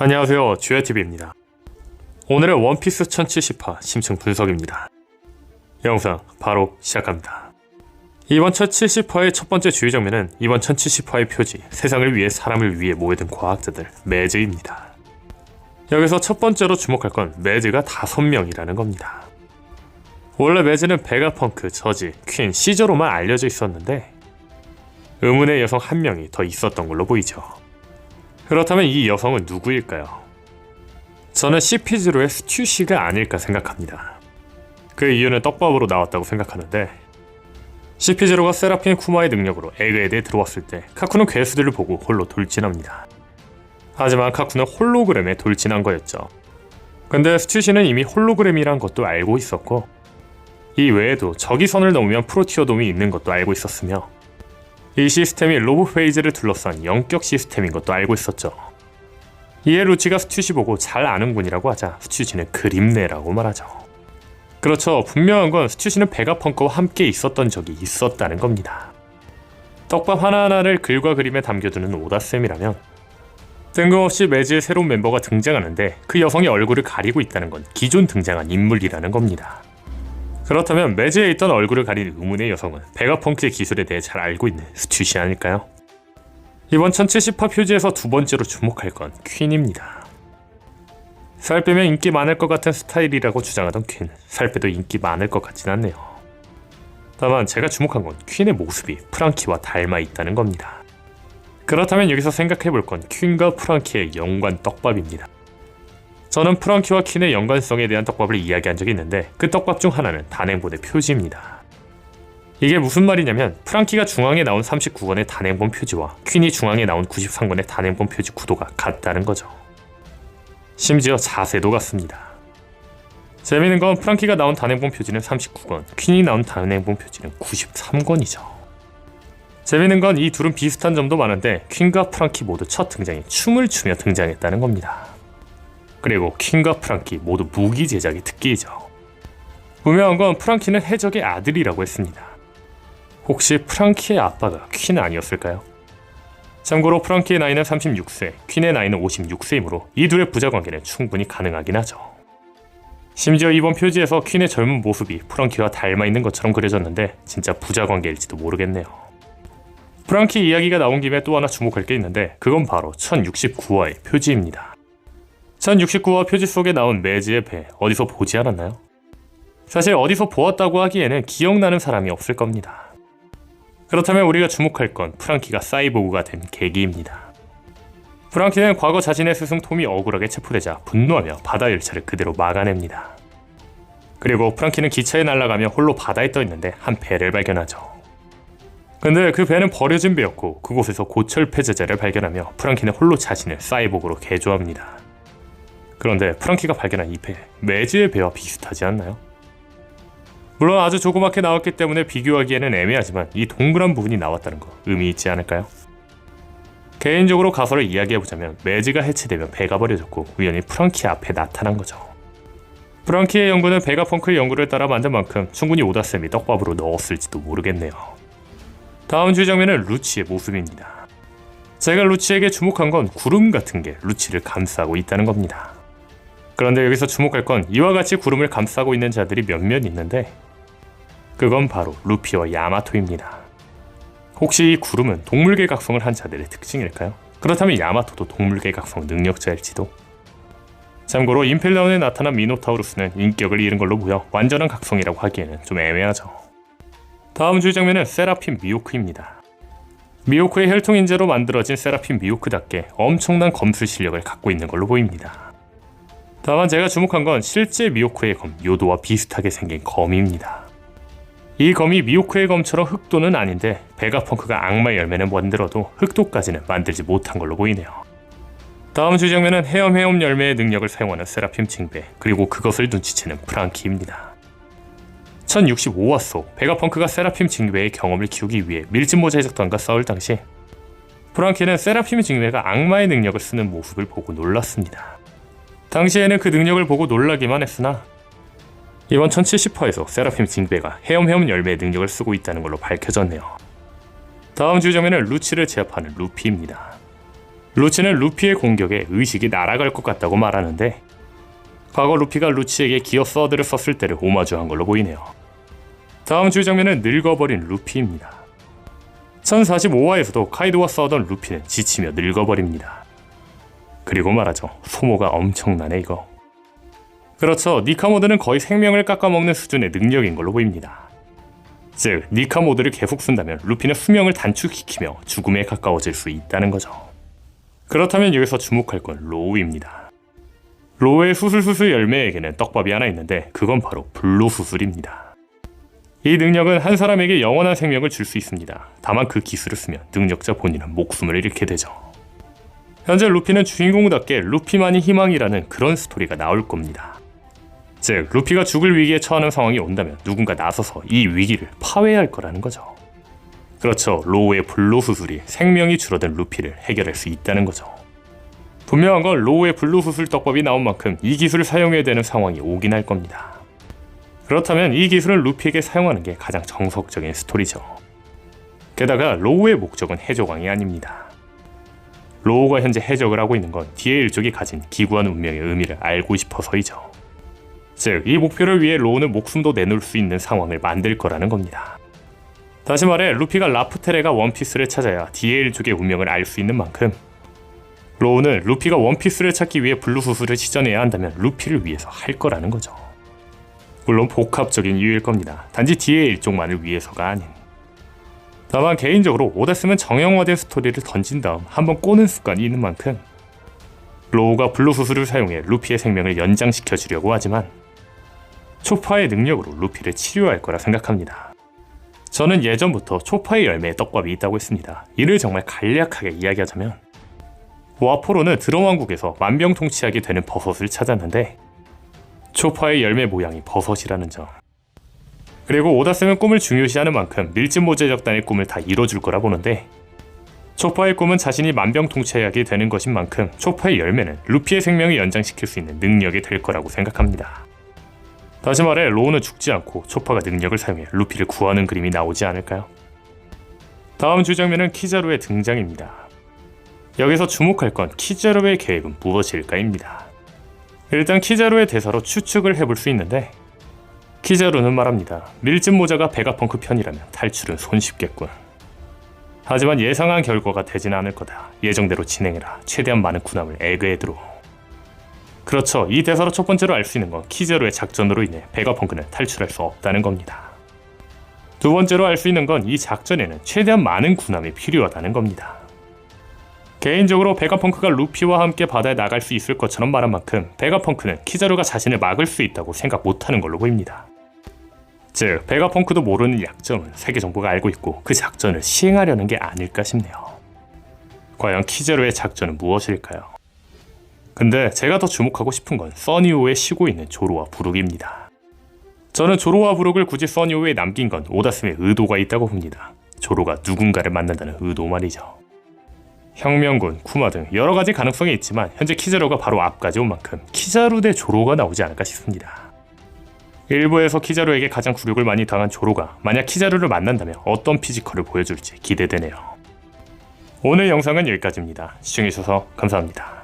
안녕하세요, 쥐야TV입니다. 오늘은 원피스 1070화 심층 분석입니다. 영상 바로 시작합니다. 이번 1070화의 첫 번째 주요 장면은 이번 1070화의 표지 세상을 위해 사람을 위해 모여든 과학자들 매즈입니다. 여기서 첫 번째로 주목할 건 매즈가 5명이라는 겁니다. 원래 매즈는 베가펑크, 저지, 퀸, 시저로만 알려져 있었는데 의문의 여성 1명이 더 있었던 걸로 보이죠. 그렇다면 이 여성은 누구일까요? 저는 CP0의 스튜시가 아닐까 생각합니다. 그 이유는 떡밥으로 나왔다고 생각하는데 CP0가 세라핀 쿠마의 능력으로 에그헤드에 들어왔을 때 카쿠는 괴수들을 보고 홀로 돌진합니다. 하지만 카쿠는 홀로그램에 돌진한 거였죠. 근데 스튜시는 이미 홀로그램이란 것도 알고 있었고 이 외에도 적이선을 넘으면 프로티오돔이 있는 것도 알고 있었으며 이 시스템이 로브 페이지를 둘러싼 영격 시스템인 것도 알고 있었죠. 이에 루치가 스튜시 보고 잘 아는군이라고 하자 스튜시는 그립네라고 말하죠. 그렇죠. 분명한 건 스튜시는 베가펑크와 함께 있었던 적이 있었다는 겁니다. 떡밥 하나하나를 글과 그림에 담겨두는 오다쌤이라면 뜬금없이 매즈의 새로운 멤버가 등장하는데 그 여성의 얼굴을 가리고 있다는 건 기존 등장한 인물이라는 겁니다. 그렇다면 매즈에 있던 얼굴을 가린 의문의 여성은 베가펑크의 기술에 대해 잘 알고 있는 스튜시 아닐까요? 이번 1070화 표지에서 두 번째로 주목할 건 퀸입니다. 살 빼면 인기 많을 것 같은 스타일이라고 주장하던 퀸, 살 빼도 인기 많을 것 같진 않네요. 다만 제가 주목한 건 퀸의 모습이 프랑키와 닮아 있다는 겁니다. 그렇다면 여기서 생각해볼 건 퀸과 프랑키의 연관 떡밥입니다. 저는 프랑키와 퀸의 연관성에 대한 떡밥을 이야기한 적이 있는데 그 떡밥 중 하나는 단행본의 표지입니다. 이게 무슨 말이냐면 프랑키가 중앙에 나온 39권의 단행본 표지와 퀸이 중앙에 나온 93권의 단행본 표지 구도가 같다는 거죠. 심지어 자세도 같습니다. 재미있는 건 프랑키가 나온 단행본 표지는 39권, 퀸이 나온 단행본 표지는 93권이죠. 재미있는 건 이 둘은 비슷한 점도 많은데 퀸과 프랑키 모두 첫 등장이 춤을 추며 등장했다는 겁니다. 그리고 퀸과 프랑키 모두 무기 제작이 특기이죠. 분명한 건 프랑키는 해적의 아들이라고 했습니다. 혹시 프랑키의 아빠가 퀸 아니었을까요? 참고로 프랑키의 나이는 36세, 퀸의 나이는 56세이므로 이 둘의 부자관계는 충분히 가능하긴 하죠. 심지어 이번 표지에서 퀸의 젊은 모습이 프랑키와 닮아있는 것처럼 그려졌는데 진짜 부자관계일지도 모르겠네요. 프랑키 이야기가 나온 김에 또 하나 주목할 게 있는데 그건 바로 1069화의 표지입니다. 1069화 표지 속에 나온 매즈의 배 어디서 보지 않았나요? 사실 어디서 보았다고 하기에는 기억나는 사람이 없을 겁니다. 그렇다면 우리가 주목할 건 프랑키가 사이보그가 된 계기입니다. 프랑키는 과거 자신의 스승 톰이 억울하게 체포되자 분노하며 바다 열차를 그대로 막아냅니다. 그리고 프랑키는 기차에 날아가며 홀로 바다에 떠있는데 한 배를 발견하죠. 근데 그 배는 버려진 배였고 그곳에서 고철 폐제제를 발견하며 프랑키는 홀로 자신을 사이보그로 개조합니다. 그런데 프랑키가 발견한 이 배, 매즈의 배와 비슷하지 않나요? 물론 아주 조그맣게 나왔기 때문에 비교하기에는 애매하지만 이 동그란 부분이 나왔다는 거 의미 있지 않을까요? 개인적으로 가설을 이야기해보자면 매즈가 해체되면 배가 버려졌고 우연히 프랑키 앞에 나타난 거죠. 프랑키의 연구는 베가펑크의 연구를 따라 만든 만큼 충분히 오다쌤이 떡밥으로 넣었을지도 모르겠네요. 다음 주 장면은 루치의 모습입니다. 제가 루치에게 주목한 건 구름 같은 게 루치를 감싸고 있다는 겁니다. 그런데 여기서 주목할 건 이와 같이 구름을 감싸고 있는 자들이 몇몇 있는데 그건 바로 루피와 야마토입니다. 혹시 이 구름은 동물계 각성을 한 자들의 특징일까요? 그렇다면 야마토도 동물계 각성 능력자일지도? 참고로 임펠라온에 나타난 미노타우루스는 인격을 잃은 걸로 보여 완전한 각성이라고 하기에는 좀 애매하죠. 다음 주 장면은 세라핀 미호크입니다. 미호크의 혈통인재로 만들어진 세라핀 미호크답게 엄청난 검술 실력을 갖고 있는 걸로 보입니다. 다만 제가 주목한 건 실제 미호크의 검 요도와 비슷하게 생긴 검입니다. 이 검이 미호크의 검처럼 흑도는 아닌데 베가펑크가 악마의 열매는 만들어도 흑도까지는 만들지 못한 걸로 보이네요. 다음 주 장면은 헤엄 열매의 능력을 사용하는 세라핌 징배 그리고 그것을 눈치채는 프랑키입니다. 1065화 속 베가펑크가 세라핌 징배의 경험을 키우기 위해 밀짚모자 해적단과 싸울 당시 프랑키는 세라핌 징배가 악마의 능력을 쓰는 모습을 보고 놀랐습니다. 당시에는 그 능력을 보고 놀라기만 했으나 이번 1070화에서 세라핌 징배가 헤엄 열매의 능력을 쓰고 있다는 걸로 밝혀졌네요. 다음 주 장면은 루치를 제압하는 루피입니다. 루치는 루피의 공격에 의식이 날아갈 것 같다고 말하는데 과거 루피가 루치에게 기어 서드를 썼을 때를 오마주한 걸로 보이네요. 다음 주의 장면은 늙어버린 루피입니다. 1045화에서도 카이도와 싸우던 루피는 지치며 늙어버립니다. 그리고 말하죠. 소모가 엄청나네 이거. 그렇죠. 니카모드는 거의 생명을 깎아먹는 수준의 능력인 걸로 보입니다. 즉 니카모드를 계속 쓴다면 루피는 수명을 단축시키며 죽음에 가까워질 수 있다는 거죠. 그렇다면 여기서 주목할 건 로우입니다. 로우의 수술수술 열매에게는 떡밥이 하나 있는데 그건 바로 불로수술입니다. 이 능력은 한 사람에게 영원한 생명을 줄 수 있습니다. 다만 그 기술을 쓰면 능력자 본인은 목숨을 잃게 되죠. 현재 루피는 주인공답게 루피만이 희망이라는 그런 스토리가 나올 겁니다. 즉 루피가 죽을 위기에 처하는 상황이 온다면 누군가 나서서 이 위기를 파괴할 거라는 거죠. 그렇죠. 로우의 불로수술이 생명이 줄어든 루피를 해결할 수 있다는 거죠. 분명한 건 로우의 불로수술 떡밥이 나온 만큼 이 기술을 사용해야 되는 상황이 오긴 할 겁니다. 그렇다면 이 기술을 루피에게 사용하는 게 가장 정석적인 스토리죠. 게다가 로우의 목적은 해적왕이 아닙니다. 로우가 현재 해적을 하고 있는 건 디에 일족이 가진 기구한 운명의 의미를 알고 싶어서이죠. 즉, 이 목표를 위해 로우는 목숨도 내놓을 수 있는 상황을 만들 거라는 겁니다. 다시 말해 루피가 라프테레가 원피스를 찾아야 디에 일족의 운명을 알 수 있는 만큼 로우는 루피가 원피스를 찾기 위해 블루수술을 시전해야 한다면 루피를 위해서 할 거라는 거죠. 물론 복합적인 이유일 겁니다. 단지 디에 일족만을 위해서가 아닌. 다만 개인적으로 오다스는 정형화된 스토리를 던진 다음 한번 꼬는 습관이 있는 만큼 로우가 블루수술을 사용해 루피의 생명을 연장시켜 주려고 하지만 초파의 능력으로 루피를 치료할 거라 생각합니다. 저는 예전부터 초파의 열매에 떡밥이 있다고 했습니다. 이를 정말 간략하게 이야기하자면 와포로는 드럼왕국에서 만병통치약이 되는 버섯을 찾았는데 초파의 열매 모양이 버섯이라는 점. 그리고 오다스는 꿈을 중요시하는 만큼 밀짚모제적단의 꿈을 다 이뤄줄 거라 보는데 초파의 꿈은 자신이 만병통치약이 되는 것인 만큼 초파의 열매는 루피의 생명을 연장시킬 수 있는 능력이 될 거라고 생각합니다. 다시 말해 로우는 죽지 않고 초파가 능력을 사용해 루피를 구하는 그림이 나오지 않을까요? 다음 주장면은 키자루의 등장입니다. 여기서 주목할 건 키자루의 계획은 무엇일까입니다. 일단 키자루의 대사로 추측을 해볼 수 있는데 키자루는 말합니다. 밀짚모자가 베가펑크 편이라면 탈출은 손쉽겠군. 하지만 예상한 결과가 되진 않을 거다. 예정대로 진행해라. 최대한 많은 군함을 에그헤드로. 그렇죠. 이 대사로 첫 번째로 알 수 있는 건 키자루의 작전으로 인해 베가펑크는 탈출할 수 없다는 겁니다. 두 번째로 알 수 있는 건 이 작전에는 최대한 많은 군함이 필요하다는 겁니다. 개인적으로 베가펑크가 루피와 함께 바다에 나갈 수 있을 것처럼 말한 만큼 베가펑크는 키자루가 자신을 막을 수 있다고 생각 못하는 걸로 보입니다. 즉, 베가펑크도 모르는 약점은 세계 정부가 알고 있고 그 작전을 시행하려는 게 아닐까 싶네요. 과연 키자루의 작전은 무엇일까요? 근데 제가 더 주목하고 싶은 건 써니우에 쉬고 있는 조로와 부룩입니다. 저는 조로와 부룩을 굳이 써니우에 남긴 건 오다스의 의도가 있다고 봅니다. 조로가 누군가를 만난다는 의도 말이죠. 혁명군, 쿠마 등 여러가지 가능성이 있지만 현재 키자루가 바로 앞까지 온 만큼 키자루 대 조로가 나오지 않을까 싶습니다. 일부에서 키자루에게 가장 굴욕을 많이 당한 조로가 만약 키자루를 만난다면 어떤 피지컬을 보여줄지 기대되네요. 오늘 영상은 여기까지입니다. 시청해주셔서 감사합니다.